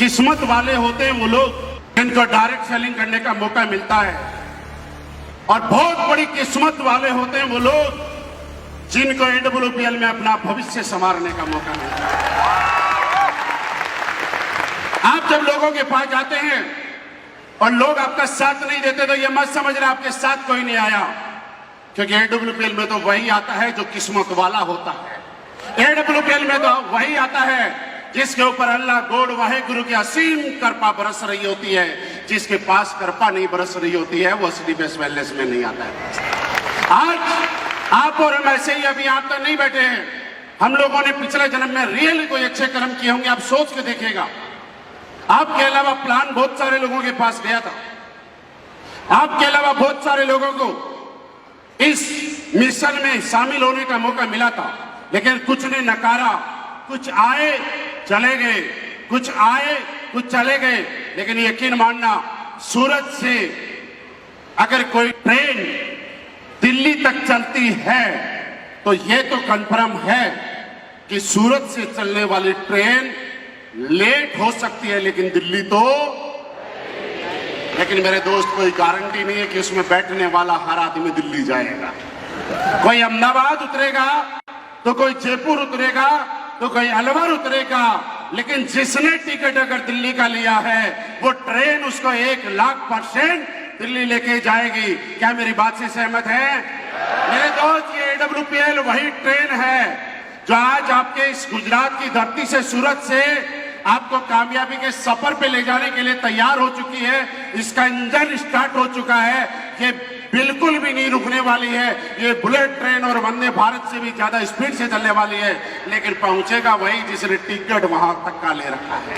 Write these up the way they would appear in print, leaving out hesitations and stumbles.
किस्मत वाले होते हैं वो लोग जिनको डायरेक्ट सेलिंग करने का मौका मिलता है, और बहुत बड़ी किस्मत वाले होते हैं वो लोग जिनको AWPL में अपना भविष्य संवारने का मौका मिलता है। आप जब लोगों के पास जाते हैं और लोग आपका साथ नहीं देते तो ये मत समझना आपके साथ कोई नहीं आया, क्योंकि AWPL में तो वही आता है जो किस्मत वाला होता है। AWPL में तो वही आता है जिसके ऊपर अल्लाह गोड वाहे गुरु की असीम कृपा बरस रही होती है। जिसके पास कृपा नहीं बरस रही होती है वो CDPS वेलनेस में नहीं आता है। आज आप और हम ऐसे ही अभी आप तक नहीं बैठे हैं, हम लोगों ने पिछले जन्म में रियली कोई अच्छे कर्म किए होंगे। आप सोच के देखिएगा, आपके अलावा प्लान बहुत सारे लोगों के पास गया था, आपके अलावा बहुत सारे लोगों को इस मिशन में शामिल होने का मौका मिला था, लेकिन कुछ ने नकारा। कुछ आए चले गए, कुछ आए कुछ चले गए, लेकिन यकीन मानना सूरत से अगर कोई ट्रेन दिल्ली तक चलती है तो ये तो कंफर्म है कि सूरत से चलने वाली ट्रेन लेट हो सकती है, लेकिन दिल्ली तो। लेकिन मेरे दोस्त, कोई गारंटी नहीं है कि उसमें बैठने वाला हर आदमी दिल्ली जाएगा। कोई अहमदाबाद उतरेगा तो कोई जयपुर उतरेगा तो कोई अलवर उतरेगा, लेकिन जिसने टिकट अगर दिल्ली का लिया है वो ट्रेन उसको 1,00,000% दिल्ली लेके जाएगी। क्या मेरी बात से सहमत है मेरे दोस्त? ये AWPL वही ट्रेन है जो आज आपके इस गुजरात की धरती से, सूरत से आपको कामयाबी के सफर पे ले जाने के लिए तैयार हो चुकी है। इसका इंजन स्टार्ट हो चुका है, ये बिल्कुल भी नहीं रुकने वाली है। ये बुलेट ट्रेन और वंदे भारत से भी ज्यादा स्पीड से चलने वाली है, लेकिन पहुंचेगा वही जिसने टिकट वहां तक का ले रखा है।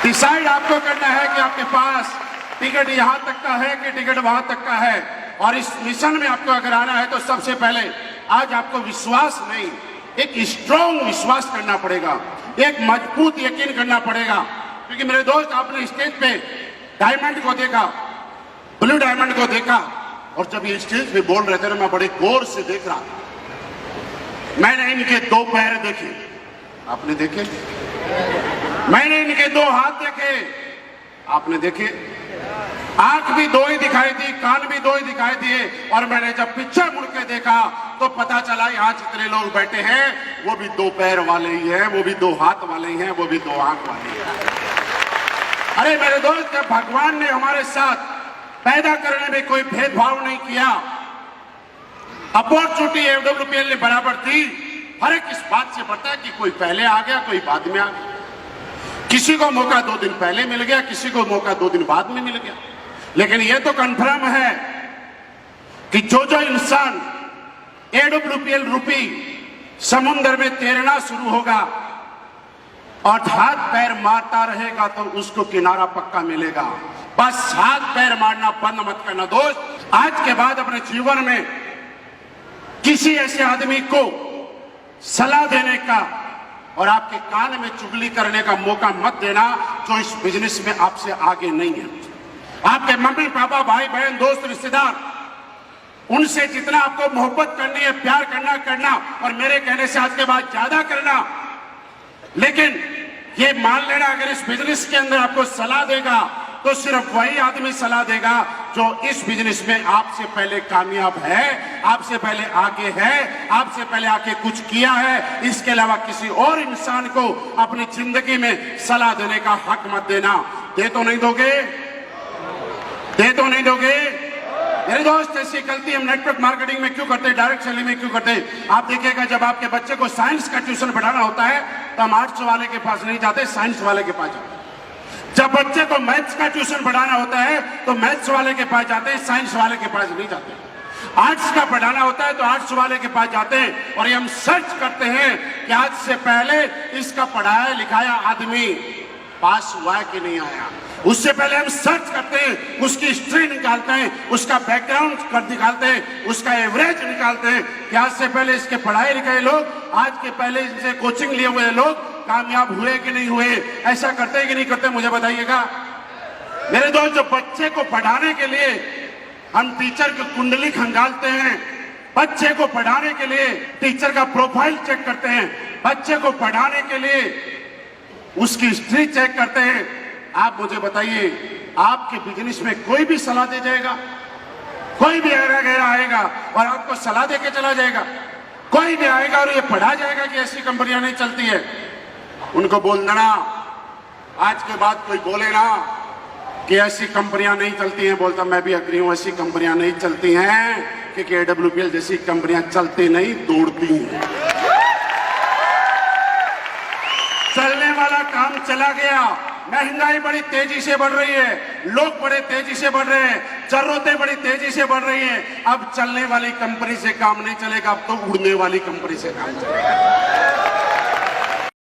डिसाइड आपको करना है कि आपके पास टिकट यहां तक का है कि टिकट वहां तक का है। और इस मिशन में आपको अगर आना है तो सबसे पहले आज आपको विश्वास नहीं, एक स्ट्रॉन्ग विश्वास करना पड़ेगा, एक मजबूत यकीन करना पड़ेगा। क्योंकि मेरे दोस्त, आपने स्टेज पे डायमंड को देखा, ब्लू डायमंड को देखा, और जब ये स्टेज पे बोल रहे थे ना, मैं बड़े गौर से देख रहा था। मैंने इनके 2 पैर देखे, आपने देखे? मैंने इनके 2 हाथ देखे, आपने देखे? आंख भी 2 ही दिखाई दी, कान भी 2 ही दिखाई दिए, और मैंने जब पीछे मुड़ के देखा तो पता चला यहाँ जितने लोग बैठे हैं वो भी 2 पैर वाले ही हैं, वो भी 2 हाथ वाले ही हैं, वो भी 2 आंख वाले ही हैं। अरे मेरे दोस्त, जब भगवान ने हमारे साथ पैदा करने में कोई भेदभाव नहीं किया, अपॉर्चुनिटी AWPL ने बराबर दी। हर एक इस बात से पता है कि कोई पहले आ गया, कोई बाद में आ गया, किसी को मौका 2 दिन पहले मिल गया, किसी को मौका 2 दिन बाद में मिल गया। लेकिन यह तो कंफर्म है कि जो इंसान AWPL रूपी समुद्र में तैरना शुरू होगा और हाथ पैर मारता रहेगा तो उसको किनारा पक्का मिलेगा। बस हाथ पैर मारना बंद मत करना दोस्त। आज के बाद अपने जीवन में किसी ऐसे आदमी को सलाह देने का और आपके कान में चुगली करने का मौका मत देना जो इस बिजनेस में आपसे आगे नहीं है। आपके मम्मी पापा, भाई बहन, दोस्त, रिश्तेदार, उनसे जितना आपको मोहब्बत करनी है, प्यार करना और मेरे कहने से आज के बाद ज्यादा करना। लेकिन ये मान लेना, अगर इस बिजनेस के अंदर आपको सलाह देगा तो सिर्फ वही आदमी सलाह देगा जो इस बिजनेस में आपसे पहले कामयाब है, आपसे पहले आगे है, आपसे पहले आके कुछ किया है। इसके अलावा किसी और इंसान को अपनी जिंदगी में सलाह देने का हक मत देना। दे तो नहीं दोगे? दे तो नहीं दोगे? मेरे दोस्त, ऐसी गलती हम नेटवर्क मार्केटिंग में क्यों करते हैं, डायरेक्ट सेलिंग में क्यों करते हैं? आप देखिएगा, जब आपके बच्चे को साइंस का ट्यूशन पढ़ाना होता है तो हम आर्ट्स वाले के पास नहीं जाते, साइंस वाले के पास जाते। जब बच्चे को मैथ्स का ट्यूशन पढ़ाना होता है तो मैथ्स वाले के पास जाते हैं, साइंस वाले के पास नहीं जाते। आर्ट्स का पढ़ाना होता है तो आर्ट्स वाले के पास जाते हैं और ये हम सर्च करते हैं कि आज से पहले इसका पढ़ाया लिखाया आदमी पास हुआ है कि नहीं आया। उससे पहले हम सर्च करते हैं, उसकी हिस्ट्री निकालते हैं, उसका बैकग्राउंड कर निकालते हैं, उसका एवरेज निकालते हैं कि आज से पहले इसके पढ़ाए लिखाए लोग, आज के पहले इनसे कोचिंग लिए हुए लोग कामयाब हुए कि नहीं हुए। ऐसा करते कि नहीं करते, मुझे बताइएगा। मेरे दोस्त, जो बच्चे को पढ़ाने के लिए हम टीचर की कुंडली खंगालते हैं, बच्चे को पढ़ाने के लिए टीचर का प्रोफाइल चेक करते हैं, बच्चे को पढ़ाने के लिए उसकी हिस्ट्री चेक करते हैं। आप मुझे बताइए, आपके बिजनेस में कोई भी सलाह दे जाएगा? कोई भी ऐरा गैरा आएगा और आपको सलाह दे के चला जाएगा? कोई भी आएगा और ये पढ़ा जाएगा कि ऐसी कंपनियां नहीं चलती है? उनको बोल देना, आज के बाद कोई बोले ना कि ऐसी कंपनियां नहीं चलती हैं, बोलता मैं भी अग्री हूं, ऐसी कंपनियां नहीं चलती हैं, क्योंकि AWPL जैसी कंपनियां चलती नहीं, दौड़ती हैं। चलने वाला काम चला गया, महंगाई बड़ी तेजी से बढ़ रही है, लोग बड़े तेजी से बढ़ रहे हैं, जरूरतें बड़ी तेजी से बढ़ रही हैं। अब चलने वाली कंपनी से काम नहीं चलेगा, अब तो उड़ने वाली कंपनी से काम चलेगा।